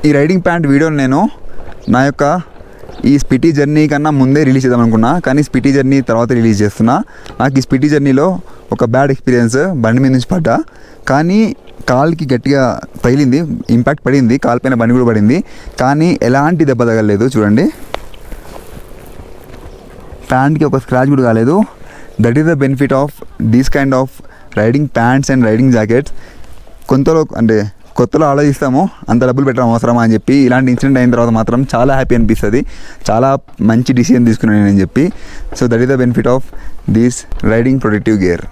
ఈ riding pant వీడియోని నేను నా యొక్క ఈ స్పిటీ జర్నీ కన్నా ముందే రిలీజ్ చేద్దాం అనుకున్నా, కానీ స్పిటీ జర్నీ తర్వాత రిలీజ్ చేస్తున్నా. నాకు ఈ స్పిటీ జర్నీలో ఒక బ్యాడ్ ఎక్స్పీరియన్స్, బండి మీద నుంచి పడ్డా, కానీ కాలుకి గట్టిగా తగిలింది, ఇంపాక్ట్ పడింది, కాలుపైన బండి కూడా పడింది, కానీ ఎలాంటి దెబ్బ తగలలేదు. చూడండి, ప్యాంట్కి ఒక స్క్రాచ్ కూడా కాలేదు. That is the benefit of these kind of riding pants and riding jackets. కొత్తలో ఆలోచిస్తాము అంత డబ్బులు పెట్టడం అవసరమా అని చెప్పి. ఇలాంటి ఇన్సిడెంట్ అయిన తర్వాత మాత్రం చాలా హ్యాపీ అనిపిస్తుంది, చాలా మంచి డిసిజన్ తీసుకున్నాను నేను చెప్పి. So that is the benefit of this riding protective gear.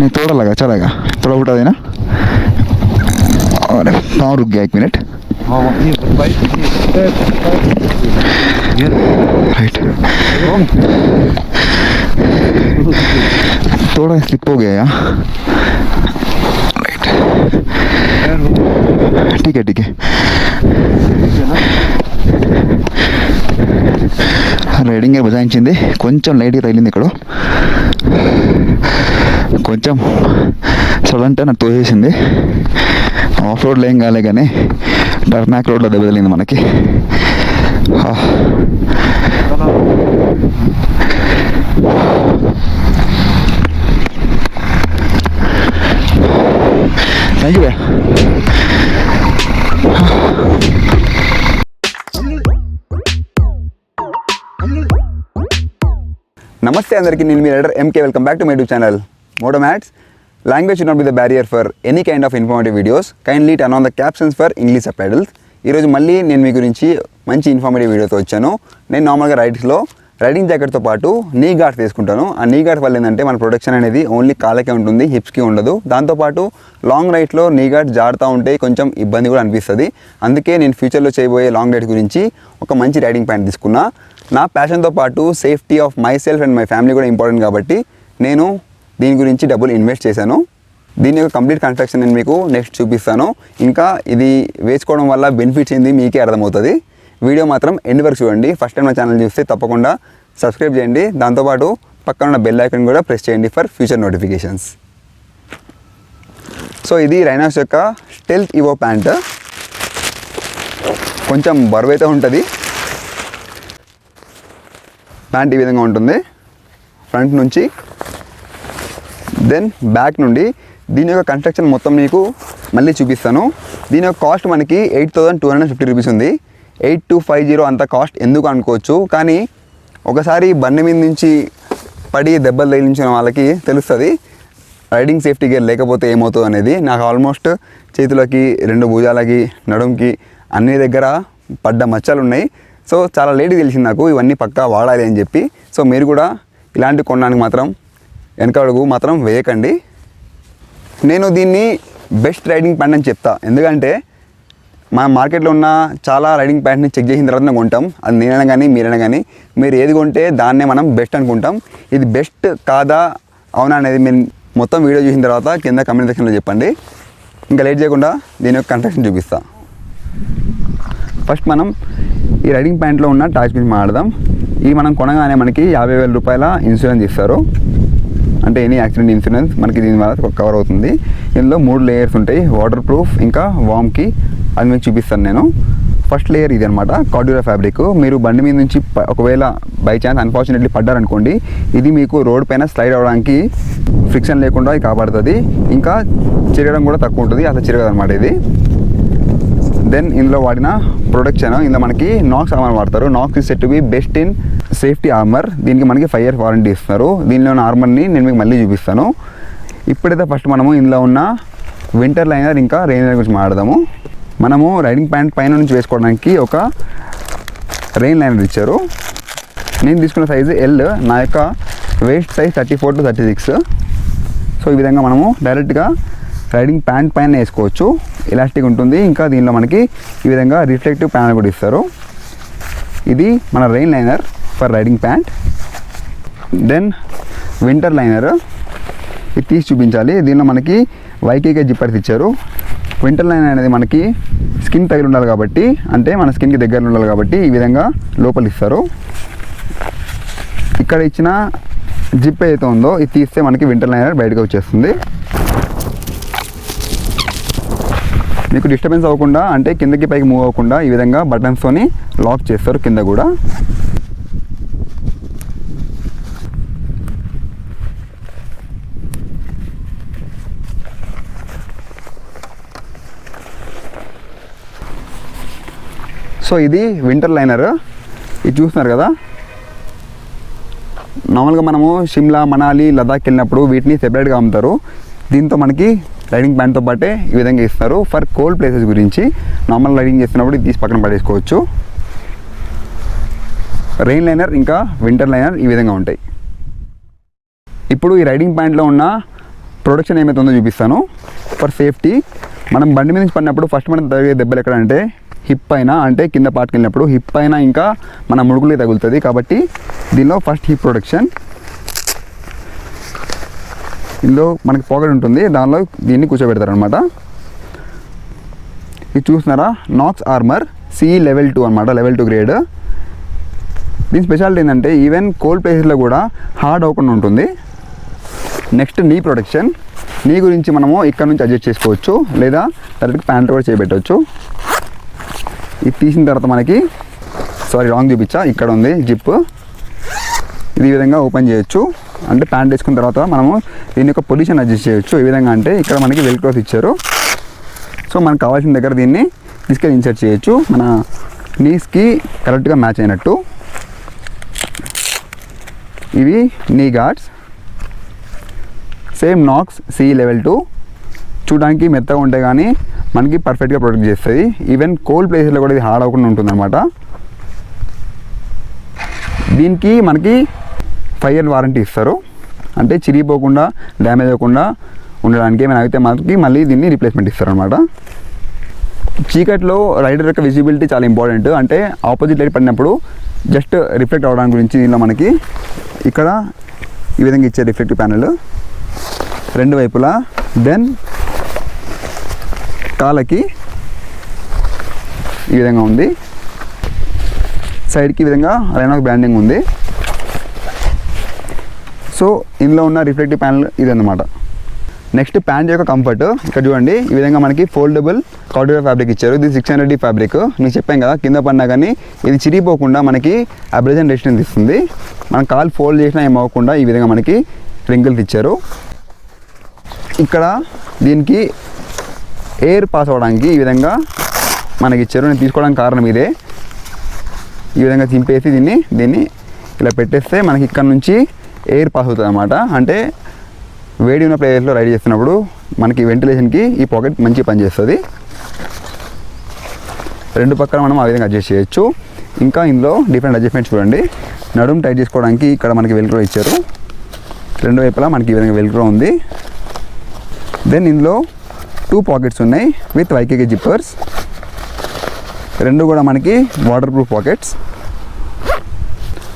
नहीं थोड़ा लगा, चलेगा, थोड़ा उठा देना। और पाँव रुक गया 1 मिनट। राइट, थोड़ा स्लिप हो गया यार। राइट, ठीक है ठीक है। రైడింగ్ గేర్ బజాయించింది, కొంచెం లైట్గా తగిలింది ఇక్కడ, కొంచెం సడన్ నాకు తోసేసింది. ఆఫ్ రోడ్లో ఏం కాలే, కానీ టర్నాక్ రోడ్లో దెబ్బ తగిలింది మనకి. Thank you. నమస్తే అందరికీ, నేను మీ rider MK. Welcome back to my YouTube channel Moto Mats. Language should not be the barrier for any kind of informative videos. Kindly turn on the captions for English subtitles. ఈరోజు మళ్ళీ నేను మీ గురించి మంచి informative వీడియోతో వచ్చాను. నేను నార్మల్గా riding జాకెట్తో పాటు నీ గార్డ్స్ వేసుకుంటాను. ఆ నీ గార్డ్స్ వల్ల ఏంటంటే మన ప్రొటెక్షన్ అనేది ఓన్లీ కాళ్ళకే ఉంటుంది, హిప్స్కి ఉండదు. దాంతోపాటు లాంగ్ రైడ్స్లో నీ గార్డ్స్ జారుతూ ఉంటే కొంచెం ఇబ్బంది కూడా అనిపిస్తుంది. అందుకే నేను ఫ్యూచర్లో చేయబోయే లాంగ్ రైడ్స్ గురించి ఒక మంచి రైడింగ్ ప్యాంట్ తీసుకున్నా. నా ప్యాషన్తో పాటు safety of my self and my family కూడా ఇంపార్టెంట్ కాబట్టి నేను దీని గురించి డబ్బులు ఇన్వెస్ట్ చేశాను. దీని యొక్క కంప్లీట్ కన్స్ట్రక్షన్ నేను మీకు నెక్స్ట్ చూపిస్తాను. ఇంకా ఇది వేసుకోవడం వల్ల బెనిఫిట్స్ ఏంది మీకే అర్థమవుతుంది. వీడియో మాత్రం ఎండ్ వరకు చూడండి. ఫస్ట్ టైం నా ఛానల్ చూస్తే తప్పకుండా సబ్స్క్రైబ్ చేయండి. దాంతోపాటు పక్కన ఉన్న బెల్ ఐకాన్ కూడా ప్రెస్ చేయండి ఫర్ ఫ్యూచర్ నోటిఫికేషన్స్. సో ఇది రైనాస్ యొక్క స్టెల్త్ ఇవో ప్యాంట్. కొంచెం బరువు అయితే ఉంటుంది. ప్యాంట్ ఈ విధంగా ఉంటుంది ఫ్రంట్ నుంచి. దెన్ బ్యాక్ నుండి దీని యొక్క కన్స్ట్రక్షన్ మొత్తం మీకు మళ్ళీ చూపిస్తాను. దీని యొక్క కాస్ట్ మనకి 8,250 రూపీస్ ఉంది. 8,250 అంత కాస్ట్ ఎందుకు అనుకోవచ్చు, కానీ ఒకసారి బండి మీద నుంచి పడి దెబ్బలు తగిలించిన వాళ్ళకి తెలుస్తుంది రైడింగ్ సేఫ్టీ గేర్ లేకపోతే ఏమవుతుంది అనేది. నాకు ఆల్మోస్ట్ చేతులకి, 2 భుజాలకి, నడుంకి అన్ని దగ్గర పడ్డ మచ్చలు ఉన్నాయి. సో చాలా లేట్గా తెలిసింది నాకు ఇవన్నీ పక్కా వాడాలి అని చెప్పి. సో మీరు కూడా ఇలాంటి కొనడానికి మాత్రం వెనకడుగు మాత్రం వేయకండి. నేను దీన్ని బెస్ట్ రైడింగ్ ప్యాంట్ అని చెప్తా, ఎందుకంటే మన మార్కెట్లో ఉన్న చాలా రైడింగ్ ప్యాంట్ని చెక్ చేసిన తర్వాత కొంటాం. అది నేనైనా కానీ మీరైనా కానీ మీరు ఏది కొంటే దాన్నే మనం బెస్ట్ అనుకుంటాం. ఇది బెస్ట్ కాదా అవునా అనేది మీరు మొత్తం వీడియో చూసిన తర్వాత కింద కమెంట్ సెక్షన్లో చెప్పండి. ఇంకా లేట్ చేయకుండా దీని యొక్క కన్స్ట్రక్షన్ చూపిస్తా. ఫస్ట్ మనం ఈ రైడింగ్ ప్యాంట్లో ఉన్న టాచ్ గురించి మాట్లాడదాం. ఇది మనం కొనగానే మనకి 50,000 రూపాయల ఇన్సూరెన్స్ ఇస్తారు, అంటే ఎనీ యాక్సిడెంట్ ఇన్సూరెన్స్ మనకి దీని వల్ల కవర్ అవుతుంది. ఇందులో 3 లేయర్స్ ఉంటాయి, వాటర్ ప్రూఫ్ ఇంకా వామ్కి. అది మీకు చూపిస్తాను నేను. ఫస్ట్ లేయర్ ఇది అనమాట, కార్డ్యూరా ఫ్యాబ్రిక్. మీరు బండి మీద నుంచి ఒకవేళ బై ఛాన్స్ అన్ఫార్చునేట్లీ పడ్డారనుకోండి, ఇది మీకు రోడ్ పైన స్లైడ్ అవ్వడానికి ఫ్రిక్షన్ లేకుండా ఇది కాపాడుతుంది. ఇంకా చిరగడం కూడా తక్కువ ఉంటుంది, అసలు చిరగదు అనమాట ఇది. దెన్ ఇందులో వాడిన ప్రొటెక్షన్, ఇందులో మనకి నాక్స్ ఆర్మర్ వాడతారు. Knox is set to be best in safety armour. దీనికి మనకి 5 years వారంటీ ఇస్తున్నారు. దీనిలో ఉన్న ఆర్మర్ని నేను మీకు మళ్ళీ చూపిస్తాను. ఇప్పుడైతే ఫస్ట్ మనము ఇందులో ఉన్న వింటర్ లైనర్ ఇంకా రెయిన్ లైనర్ గురించి మాట్లాడదాము. మనము రైడింగ్ ప్యాంట్ పైన నుంచి వేసుకోవడానికి ఒక రెయిన్ లైనర్ ఇచ్చారు. నేను తీసుకున్న సైజు ఎల్, నా యొక్క వేస్ట్ సైజ్ 34 to 36. సో ఈ విధంగా మనము డైరెక్ట్గా రైడింగ్ ప్యాంట్ పైన వేసుకోవచ్చు. ఎలాస్టిక్ ఉంటుంది. ఇంకా దీనిలో మనకి ఈ విధంగా రిఫ్లెక్టివ్ ప్యానల్ కూడా ఇస్తారు. ఇది మన rain liner for riding pant. Then winter liner, ఇది తీసి చూపించాలి. దీనిలో మనకి వైకేకే జిప్పర్స్ ఇచ్చారు. వింటర్ లైనర్ అనేది మనకి స్కిన్ తగిలి ఉండాలి కాబట్టి, అంటే మన స్కిన్కి దగ్గర ఉండాలి కాబట్టి ఈ విధంగా లోపల ఇస్తారు. ఇక్కడ ఇచ్చిన జిప్ ఏదైతే ఉందో ఇది తీస్తే మనకి వింటర్ లైనర్ బయటకు వచ్చేస్తుంది. మీకు డిస్టర్బెన్స్ అవ్వకుండా అంటే కిందకి పైకి మూవ్ అవ్వకుండా ఈ విధంగా బటన్స్తోని లాక్ చేస్తారు కింద కూడా. సో ఇది వింటర్ లైనర్. ఇది చూస్తున్నారు కదా, నార్మల్గా మనము షిమ్లా, మనాలి, లదాఖ్ వెళ్ళినప్పుడు వీటిని సెపరేట్గా అమ్ముతారు. దీంతో మనకి రైడింగ్ ప్యాంట్తో పాటే ఈ విధంగా ఇస్తారు. ఫర్ కోల్డ్ ప్లేసెస్ గురించి నార్మల్ రైడింగ్ చేస్తున్నప్పుడు ఇది తీసి పక్కన పడేసుకోవచ్చు. రెయిన్ లైనర్ ఇంకా వింటర్ లైనర్ ఈ విధంగా ఉంటాయి. ఇప్పుడు ఈ రైడింగ్ ప్యాంట్లో ఉన్న ప్రొటెక్షన్ ఏమైతే ఉందో చూపిస్తాను. ఫర్ సేఫ్టీ, మనం బండి మీద నుంచి పడినప్పుడు ఫస్ట్ మనం తగిలే దెబ్బలు ఎక్కడంటే హిప్ పైన, అంటే కింద పార్ట్కి వెళ్ళినప్పుడు హిప్ పైన ఇంకా మన ముడుకులకి తగులుతుంది. కాబట్టి దీనిలో ఫస్ట్ హిప్ ప్రొటెక్షన్. ఇందులో మనకి పాకెట్ ఉంటుంది, దానిలో దీన్ని కూర్చోబెడతారు అనమాట. ఇది చూస్తున్నారా, నాక్స్ ఆర్మర్ CE లెవెల్ 2 అనమాట, లెవెల్ 2 గ్రేడ్. దీని స్పెషాలిటీ ఏంటంటే ఈవెన్ కోల్డ్ ప్లేసెస్లో కూడా హార్డ్ అవ్వకుండా ఉంటుంది. నెక్స్ట్ నీ ప్రొటెక్షన్. నీ గురించి మనము ఇక్కడ నుంచి అడ్జస్ట్ చేసుకోవచ్చు, లేదా డైరెక్ట్ ప్యాంట్ కూడా చేయబెట్టవచ్చు. ఇది తీసిన తర్వాత మనకి రాంగ్ చూపించా, ఇక్కడ ఉంది జిప్. ఇది ఈ విధంగా ఓపెన్ చేయొచ్చు. అంటే ప్యాంట్ వేసుకున్న తర్వాత మనము దీని యొక్క పొజిషన్ అడ్జస్ట్ చేయొచ్చు. ఈ విధంగా అంటే ఇక్కడ మనకి వెల్క్రోస్ ఇచ్చారు. సో మనకు కావాల్సిన దగ్గర దీన్ని తీసుకెళ్ళి ఇన్సర్ట్ చేయొచ్చు, మన నీస్కి కరెక్ట్గా మ్యాచ్ అయినట్టు. ఇవి knee guards, same Knox CE level 2. చూడడానికి మెత్తగా ఉంటే కానీ మనకి పర్ఫెక్ట్గా ప్రొటెక్ట్ చేస్తుంది. ఈవెన్ కోల్డ్ ప్లేసెస్లో కూడా ఇది హార్డ్ అవ్వకుండా ఉంటుంది అనమాట. దీనికి మనకి 5 year వారంటీ ఇస్తారు. అంటే చిరిగిపోకుండా, డ్యామేజ్ అవ్వకుండా ఉండడానికి. ఏమైనా అయితే మనకి మళ్ళీ దీన్ని రీప్లేస్మెంట్ ఇస్తారు అనమాట. చీకట్లో రైడర్ యొక్క విజిబిలిటీ చాలా ఇంపార్టెంట్. అంటే ఆపోజిట్ లైట్ పడినప్పుడు జస్ట్ రిఫ్లెక్ట్ అవ్వడానికి గురించి దీనిలో మనకి ఇక్కడ ఈ విధంగా ఇచ్చే రిఫ్లెక్టివ్ ప్యానెల్ రెండు వైపులా. దెన్ కాళ్ళకి ఈ విధంగా ఉంది, సైడ్కి ఈ విధంగా రైనాక్ బ్రాండింగ్ ఉంది. సో ఇందులో ఉన్న రిఫ్లెక్టివ్ ప్యానెల్ ఇదన్నమాట. నెక్స్ట్ ప్యాంట్ యొక్క కంఫర్ట్. ఇక్కడ చూడండి, ఈ విధంగా మనకి ఫోల్డబుల్ కార్డియర్ ఫ్యాబ్రిక్ ఇచ్చారు. ఇది 600D ఫ్యాబ్రిక్. మీకు చెప్పాం కదా, కింద పడినా కానీ ఇది చిరిగిపోకుండా మనకి అబ్రేజన్ రెసిస్టెన్స్ ఇస్తుంది. మనం కాల్ ఫోల్డ్ చేసినా ఏమవ్వకుండా ఈ విధంగా మనకి రింకిల్స్ ఇచ్చారు. ఇక్కడ దీనికి ఎయిర్ పాస్ అవ్వడానికి ఈ విధంగా మనకి ఇచ్చారు. నేను తీసుకోవడానికి కారణం ఇదే. ఈ విధంగా చింపేసి దీన్ని ఇలా పెట్టేస్తే మనకి ఇక్కడ నుంచి ఎయిర్ పాస్ అవుతుంది అన్నమాట. అంటే వేడి ఉన్న ప్లేస్లో రైడ్ చేస్తున్నప్పుడు మనకి వెంటిలేషన్కి ఈ పాకెట్ మంచిగా పనిచేస్తుంది. రెండు పక్కన మనం ఆ విధంగా అడ్జస్ట్ చేయొచ్చు. ఇంకా ఇందులో డిఫరెంట్ అడ్జస్ట్మెంట్స్ చూడండి. నడుము టైట్ చేసుకోవడానికి ఇక్కడ మనకి వెల్క్రో ఇచ్చారు. రెండు వైపులా మనకి ఈ విధంగా వెల్క్రో ఉంది. దెన్ ఇందులో 2 పాకెట్స్ ఉన్నాయి విత్ YKK జిప్పర్స్. రెండు కూడా మనకి వాటర్ ప్రూఫ్ పాకెట్స్.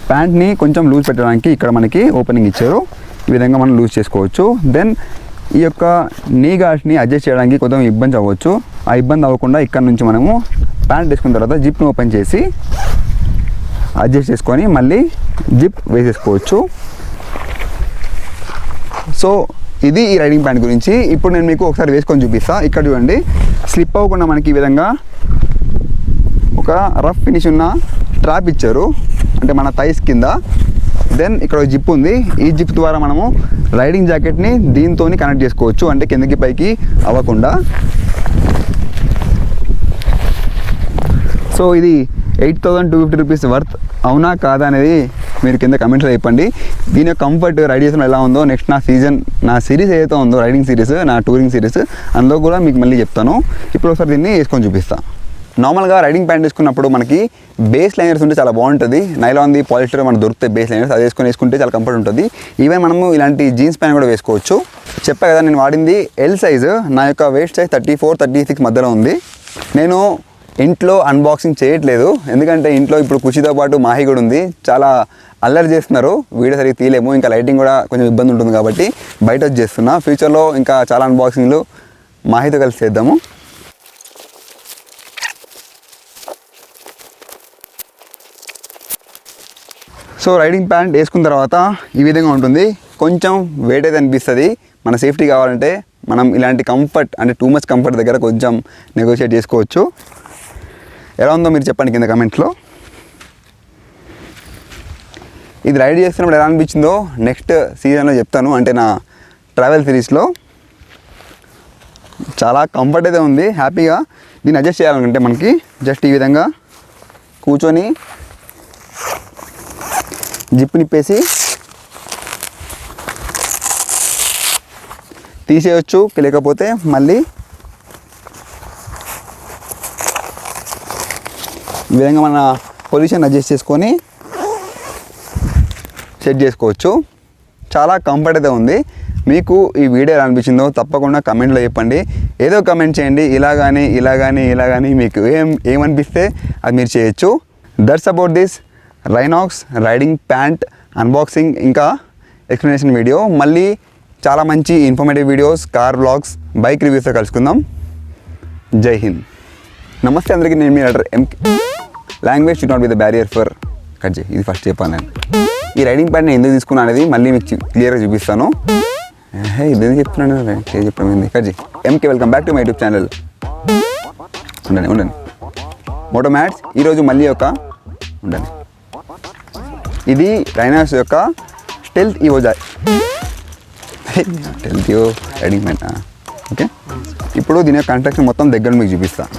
ప్యాంట్ని కొంచెం లూజ్ పెట్టడానికి ఇక్కడ మనకి ఓపెనింగ్ ఇచ్చారు. ఈ విధంగా మనం లూజ్ చేసుకోవచ్చు. దెన్ ఈ యొక్క నీ గార్డ్స్ని అడ్జస్ట్ చేయడానికి కొంచెం ఇబ్బంది అవ్వచ్చు. ఆ ఇబ్బంది అవ్వకుండా ఇక్కడ నుంచి మనము ప్యాంట్ వేసుకున్న తర్వాత జిప్ని ఓపెన్ చేసి అడ్జస్ట్ చేసుకొని మళ్ళీ జిప్ వేసేసుకోవచ్చు. సో ఇది ఈ రైడింగ్ ప్యాంట్ గురించి. ఇప్పుడు నేను మీకు ఒకసారి వేసుకొని చూపిస్తాను. ఇక్కడ చూడండి, స్లిప్ అవ్వకుండా మనకి ఈ విధంగా ఒక రఫ్ ఫినిష్ ఉన్న స్ట్రాప్ ఇచ్చారు, అంటే మన థైస్ కింద. దెన్ ఇక్కడ ఒక జిప్ ఉంది. ఈ జిప్ ద్వారా మనము రైడింగ్ జాకెట్ని దీంతో కనెక్ట్ చేసుకోవచ్చు, అంటే కిందకి పైకి అవ్వకుండా. సో ఇది 8,250 రూపీస్ వర్త్ అవునా కాదా అనేది మీరు కింద కమెంట్స్లో చెప్పండి. దీని యొక్క కంఫర్ట్ రైడ్ చేసిన ఎలా ఉందో నెక్స్ట్ నా సిరీస్ ఏదైతే ఉందో, రైడింగ్ సిరీస్, నా టూరింగ్ సిరీస్, అందులో కూడా మీకు మళ్ళీ చెప్తాను. ఇప్పుడు ఒకసారి దీన్ని వేసుకొని చూపిస్తాను. నార్మల్గా రైడింగ్ ప్యాంట్ వేసుకున్నప్పుడు మనకి బేస్ లైనర్స్ ఉంటే చాలా బాగుంటుంది. నైలాన్ది, పాలిస్టర్ మనకు దొరుకుతాయి బేస్ లైనర్స్. అది వేసుకుంటే చాలా కంఫర్ట్ ఉంటుంది. ఈవెన్ మనము ఇలాంటి జీన్స్ ప్యాంట్ కూడా వేసుకోవచ్చు. చెప్పా కదా, నేను వాడింది L సైజు. నా యొక్క వేస్ట్ సైజ్ 34, 36 మధ్యలో ఉంది. నేను ఇంట్లో అన్బాక్సింగ్ చేయట్లేదు, ఎందుకంటే ఇంట్లో ఇప్పుడు ఖుషితో పాటు మాహి కూడా ఉంది. చాలా అల్లరి చేస్తున్నారు, వీడియో సరిగ్గా తీయలేము. ఇంకా లైటింగ్ కూడా కొంచెం ఇబ్బంది ఉంటుంది కాబట్టి బయట వచ్చి చేస్తున్నా. ఫ్యూచర్లో ఇంకా చాలా అన్బాక్సింగ్లు మాహితో కలిసి చేద్దాము. సో రైడింగ్ ప్యాంట్ వేసుకున్న తర్వాత ఈ విధంగా ఉంటుంది. కొంచెం వెయిట్ అయితే అనిపిస్తుంది. మన సేఫ్టీ కావాలంటే మనం ఇలాంటి కంఫర్ట్ అంటే టూ మచ్ కంఫర్ట్ దగ్గర కొంచెం నెగోషియేట్ చేసుకోవచ్చు. ఎలా ఉందో మీరు చెప్పండి కింద కమెంట్స్లో. ఇది రైడ్ చేస్తున్నప్పుడు ఎలా అనిపించిందో నెక్స్ట్ సీజన్లో చెప్తాను, అంటే నా ట్రావెల్ సిరీస్లో. చాలా కంఫర్ట్ అయితే ఉంది, హ్యాపీగా. దీన్ని అడ్జస్ట్ చేయాలనుకుంటే మనకి జస్ట్ ఈ విధంగా కూర్చొని జిప్ నిప్పేసి తీసేయచ్చు, లేకపోతే మళ్ళీ ఈ విధంగా మన పొజిషన్ అడ్జస్ట్ చేసుకొని సెట్ చేసుకోవచ్చు. చాలా కంఫర్ట్ అయితే ఉంది. మీకు ఈ వీడియో ఎలా అనిపించిందో తప్పకుండా కమెంట్లో చెప్పండి. ఏదో కమెంట్ చేయండి, ఇలా కానీ మీకు ఏమనిపిస్తే అది మీరు చేయొచ్చు. That's about this Rynox riding pant unboxing ఇంకా ఎక్స్ప్లెనేషన్ వీడియో. మళ్ళీ చాలా మంచి informative videos, car vlogs, bike రివ్యూస్తో కలుసుకుందాం. జై హింద్. నమస్తే అందరికీ, నేను మీ rider MK. Language should not be the barrier for cut చేయి. ఇది ఫస్ట్ చెప్పాను నేను. ఈ రైడింగ్ ప్యాంట్ నేను ఎందుకు తీసుకున్నాను అనేది మళ్ళీ మీకు క్లియర్గా చూపిస్తాను. ఇదేం చెప్తున్నాను, చెప్పండి కట్ చేయి. ఎంకే, welcome back to my YouTube channel. ఉండండి మోటో మ్యాట్స్. ఈరోజు మళ్ళీ ఉండండి, ఇది రైనాక్స్ యొక్క stealth evo riding pant. Okay, ఇప్పుడు దీని యొక్క కన్స్ట్రక్షన్ మొత్తం దగ్గర మీకు చూపిస్తాను.